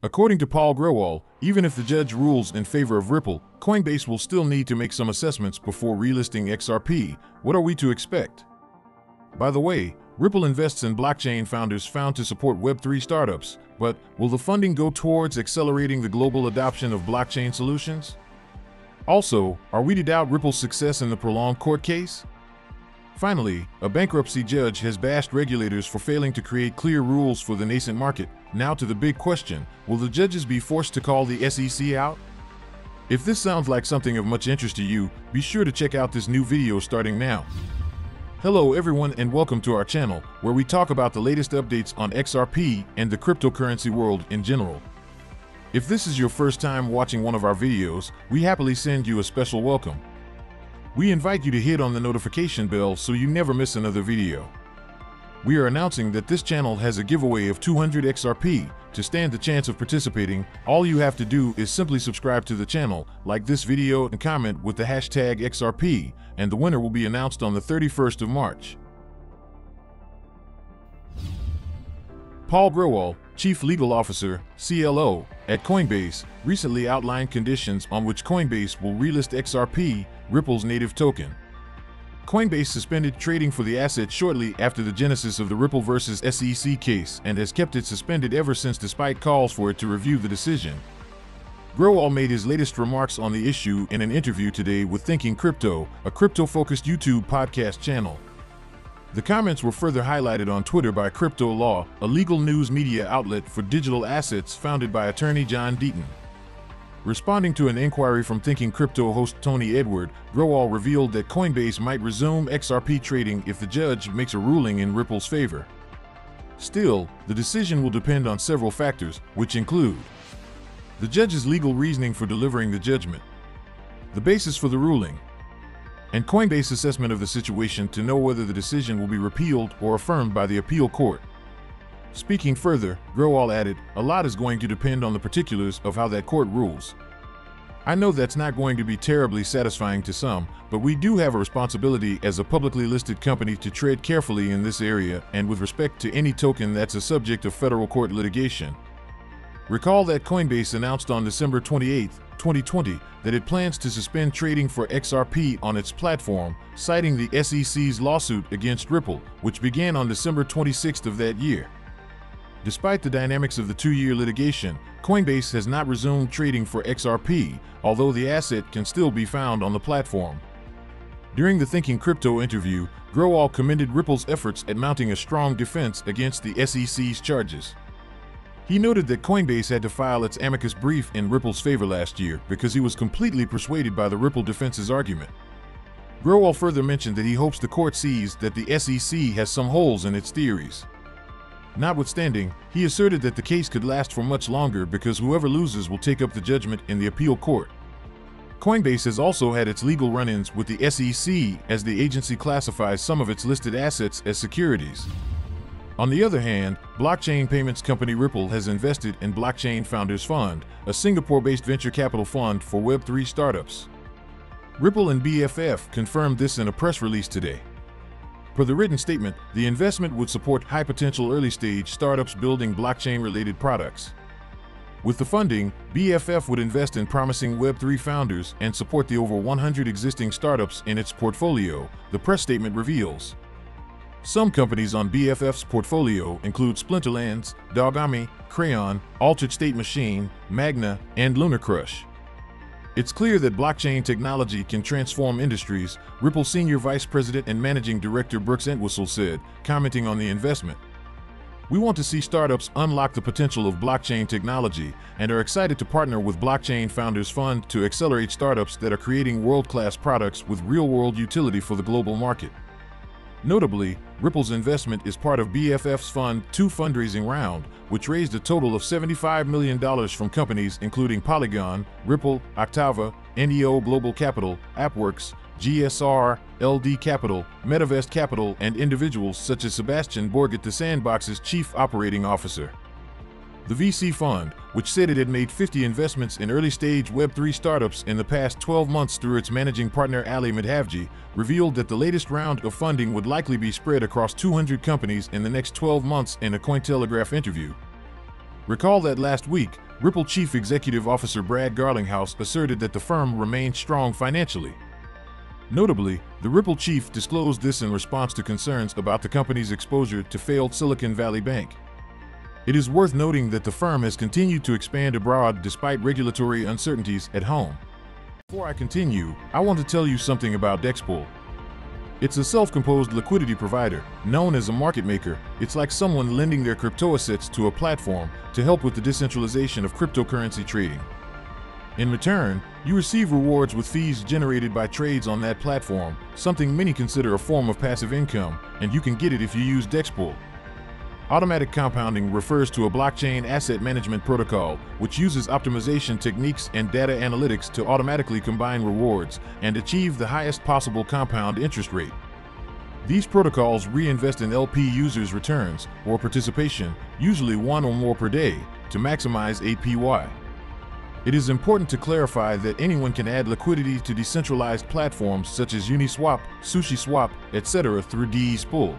According to Paul Grewal, even if the judge rules in favor of Ripple, Coinbase will still need to make some assessments before relisting XRP. What are we to expect? By the way, Ripple invests in blockchain founders found to support Web3 startups, but will the funding go towards accelerating the global adoption of blockchain solutions? Also, are we to doubt Ripple's success in the prolonged court case? Finally, a bankruptcy judge has bashed regulators for failing to create clear rules for the nascent market. Now to the big question, will the judges be forced to call the SEC out? If this sounds like something of much interest to you, be sure to check out this new video starting now. Hello everyone and welcome to our channel, where we talk about the latest updates on XRP and the cryptocurrency world in general. If this is your first time watching one of our videos, we happily send you a special welcome. We invite you to hit on the notification bell so you never miss another video. We are announcing that this channel has a giveaway of 200 XRP. To stand the chance of participating, all you have to do is simply subscribe to the channel, like this video and comment with the hashtag XRP, and the winner will be announced on the 31st of March. Paul Grewal, Chief Legal Officer, CLO, at Coinbase, recently outlined conditions on which Coinbase will relist XRP, Ripple's native token. Coinbase suspended trading for the asset shortly after the genesis of the Ripple vs. SEC case and has kept it suspended ever since despite calls for it to review the decision. Grewal made his latest remarks on the issue in an interview today with Thinking Crypto, a crypto-focused YouTube podcast channel. The comments were further highlighted on Twitter by Crypto Law, a legal news media outlet for digital assets founded by attorney John Deaton. Responding to an inquiry from Thinking Crypto host Tony Edward, Grewal revealed that Coinbase might resume XRP trading if the judge makes a ruling in Ripple's favor. Still, the decision will depend on several factors, which include the judge's legal reasoning for delivering the judgment, the basis for the ruling, and Coinbase's assessment of the situation to know whether the decision will be repealed or affirmed by the appeal court. Speaking further, Grewal added, "A lot is going to depend on the particulars of how that court rules. I know that's not going to be terribly satisfying to some, but we do have a responsibility as a publicly listed company to tread carefully in this area and with respect to any token that's a subject of federal court litigation." Recall that Coinbase announced on December 28, 2020, that it plans to suspend trading for XRP on its platform, citing the SEC's lawsuit against Ripple, which began on December 26 of that year. Despite the dynamics of the two-year litigation, Coinbase has not resumed trading for XRP, although the asset can still be found on the platform. During the Thinking Crypto interview, Grewal commended Ripple's efforts at mounting a strong defense against the SEC's charges. He noted that Coinbase had to file its amicus brief in Ripple's favor last year because he was completely persuaded by the Ripple defense's argument. Grewal further mentioned that he hopes the court sees that the SEC has some holes in its theories. Notwithstanding, he asserted that the case could last for much longer because whoever loses will take up the judgment in the appeal court. Coinbase has also had its legal run-ins with the SEC as the agency classifies some of its listed assets as securities. On the other hand, blockchain payments company Ripple has invested in Blockchain Founders Fund, a Singapore-based venture capital fund for Web3 startups. Ripple and BFF confirmed this in a press release today. Per the written statement, the investment would support high-potential early-stage startups building blockchain-related products. With the funding, BFF would invest in promising Web3 founders and support the over 100 existing startups in its portfolio, the press statement reveals. Some companies on BFF's portfolio include Splinterlands, Dogami, Crayon, Altered State Machine, Magna, and Lunar Crush. It's clear that blockchain technology can transform industries, Ripple Senior Vice President and Managing Director Brooks Entwistle said, commenting on the investment. "We want to see startups unlock the potential of blockchain technology and are excited to partner with Blockchain Founders Fund to accelerate startups that are creating world-class products with real-world utility for the global market." Notably, Ripple's investment is part of BFF's Fund 2 fundraising round, which raised a total of $75 million from companies including Polygon, Ripple, Octava, NEO Global Capital, AppWorks, GSR, LD Capital, Metavest Capital, and individuals such as Sebastian Borget, the Sandbox's chief operating officer. The VC fund, which said it had made 50 investments in early-stage Web3 startups in the past 12 months through its managing partner Ali Madhavji, revealed that the latest round of funding would likely be spread across 200 companies in the next 12 months in a Cointelegraph interview. Recall that last week, Ripple Chief Executive Officer Brad Garlinghouse asserted that the firm remained strong financially. Notably, the Ripple chief disclosed this in response to concerns about the company's exposure to failed Silicon Valley Bank. It is worth noting that the firm has continued to expand abroad despite regulatory uncertainties at home. Before I continue, I want to tell you something about DexPool. It's a self-composed liquidity provider. Known as a market maker, it's like someone lending their crypto assets to a platform to help with the decentralization of cryptocurrency trading. In return, you receive rewards with fees generated by trades on that platform, something many consider a form of passive income, and you can get it if you use DexPool. Automatic compounding refers to a blockchain asset management protocol, which uses optimization techniques and data analytics to automatically combine rewards and achieve the highest possible compound interest rate. These protocols reinvest in LP users' returns or participation, usually one or more per day, to maximize APY. It is important to clarify that anyone can add liquidity to decentralized platforms such as Uniswap, SushiSwap, etc. through DexPool.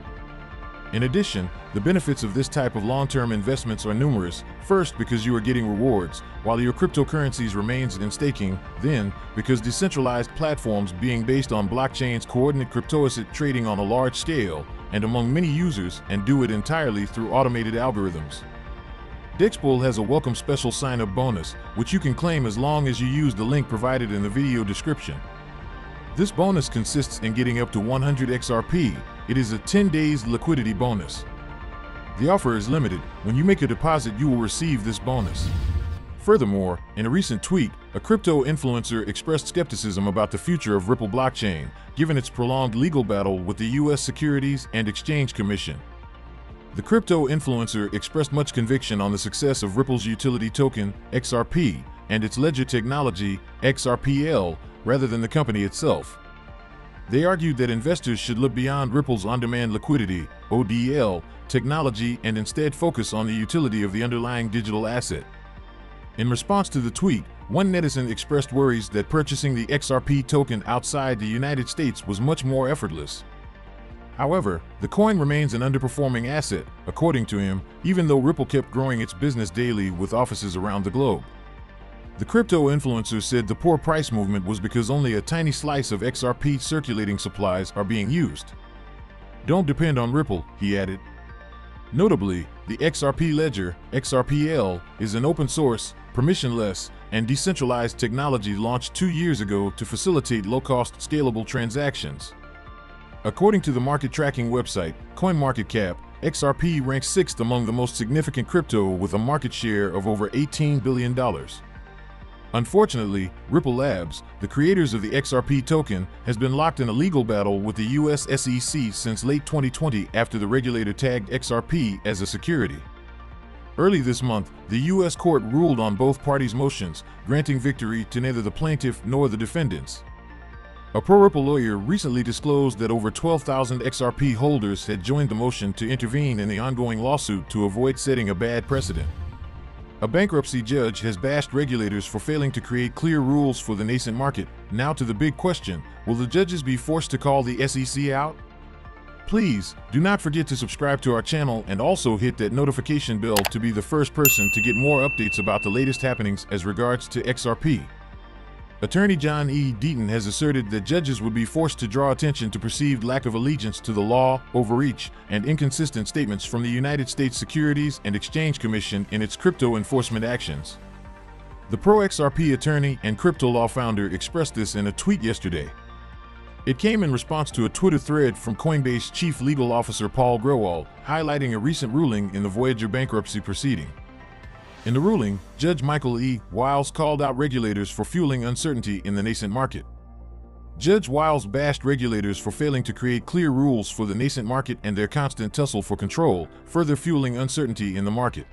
In addition, the benefits of this type of long-term investments are numerous. First, because you are getting rewards while your cryptocurrencies remains in staking. Then, because decentralized platforms being based on blockchains coordinate cryptoasset trading on a large scale and among many users and do it entirely through automated algorithms. DexPool has a welcome special sign-up bonus, which you can claim as long as you use the link provided in the video description. This bonus consists in getting up to 100 XRP. It is a 10 days liquidity bonus. The offer is limited. When you make a deposit, you will receive this bonus. Furthermore, in a recent tweet, a crypto influencer expressed skepticism about the future of Ripple blockchain, given its prolonged legal battle with the U.S. Securities and Exchange Commission. The crypto influencer expressed much conviction on the success of Ripple's utility token, XRP, and its ledger technology, XRPL, rather than the company itself. They argued that investors should look beyond Ripple's on-demand liquidity, ODL, technology and instead focus on the utility of the underlying digital asset. In response to the tweet, one netizen expressed worries that purchasing the XRP token outside the United States was much more effortless. However, the coin remains an underperforming asset, according to him, even though Ripple kept growing its business daily with offices around the globe. The crypto influencer said the poor price movement was because only a tiny slice of XRP circulating supplies are being used. Don't depend on Ripple, he added. Notably, the XRP ledger, XRPL, is an open-source, permissionless, and decentralized technology launched 2 years ago to facilitate low-cost, scalable transactions. According to the market tracking website, CoinMarketCap, XRP ranks 6th among the most significant crypto with a market share of over $18 billion. Unfortunately, Ripple Labs, the creators of the XRP token, has been locked in a legal battle with the US SEC since late 2020 after the regulator tagged XRP as a security. Early this month, the US court ruled on both parties' motions, granting victory to neither the plaintiff nor the defendants. A pro-Ripple lawyer recently disclosed that over 12,000 XRP holders had joined the motion to intervene in the ongoing lawsuit to avoid setting a bad precedent. A bankruptcy judge has bashed regulators for failing to create clear rules for the nascent market. Now to the big question, will the judges be forced to call the SEC out? Please, do not forget to subscribe to our channel and also hit that notification bell to be the first person to get more updates about the latest happenings as regards to XRP. Attorney John E. Deaton has asserted that judges would be forced to draw attention to perceived lack of allegiance to the law, overreach, and inconsistent statements from the United States Securities and Exchange Commission in its crypto enforcement actions. The pro-XRP attorney and crypto law founder expressed this in a tweet yesterday. It came in response to a Twitter thread from Coinbase Chief Legal Officer Paul Grewal, highlighting a recent ruling in the Voyager bankruptcy proceeding. In the ruling, Judge Michael E. Wiles called out regulators for fueling uncertainty in the nascent market. Judge Wiles bashed regulators for failing to create clear rules for the nascent market and their constant tussle for control, further fueling uncertainty in the market.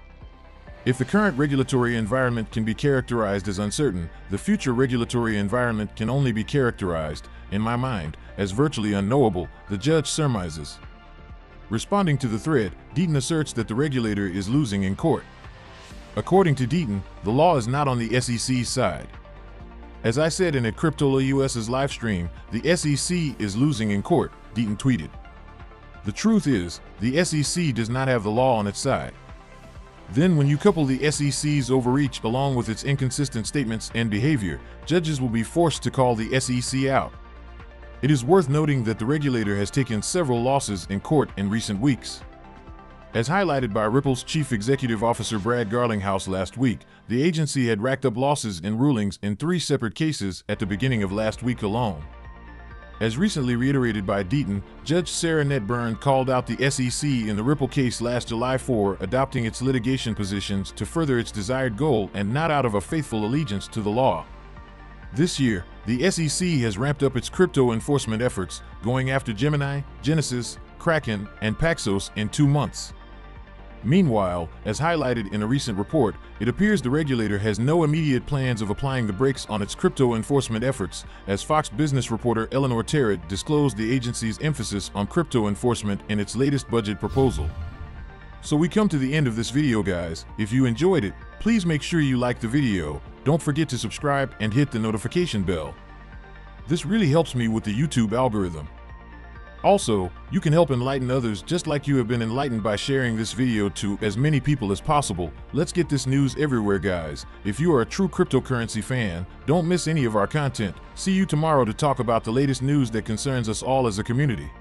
If the current regulatory environment can be characterized as uncertain, the future regulatory environment can only be characterized, in my mind, as virtually unknowable, the judge surmises. Responding to the thread, Deaton asserts that the regulator is losing in court. According to Deaton, the law is not on the SEC's side. As I said in a Crypto US's live stream, the SEC is losing in court, Deaton tweeted. The truth is, the SEC does not have the law on its side. Then when you couple the SEC's overreach along with its inconsistent statements and behavior, judges will be forced to call the SEC out. It is worth noting that the regulator has taken several losses in court in recent weeks. As highlighted by Ripple's Chief Executive Officer Brad Garlinghouse last week, the agency had racked up losses in rulings in 3 separate cases at the beginning of last week alone. As recently reiterated by Deaton, Judge Sarah Netburn called out the SEC in the Ripple case last July for adopting its litigation positions to further its desired goal and not out of a faithful allegiance to the law. This year, the SEC has ramped up its crypto enforcement efforts, going after Gemini, Genesis, Kraken, and Paxos in 2 months. Meanwhile, as highlighted in a recent report, it appears the regulator has no immediate plans of applying the brakes on its crypto enforcement efforts, as Fox Business reporter Eleanor Terrett disclosed the agency's emphasis on crypto enforcement in its latest budget proposal. So we come to the end of this video, guys. If you enjoyed it, please make sure you like the video, don't forget to subscribe and hit the notification bell. This really helps me with the YouTube algorithm. Also, you can help enlighten others just like you have been enlightened by sharing this video to as many people as possible. Let's get this news everywhere, guys. If you are a true cryptocurrency fan, don't miss any of our content. See you tomorrow to talk about the latest news that concerns us all as a community.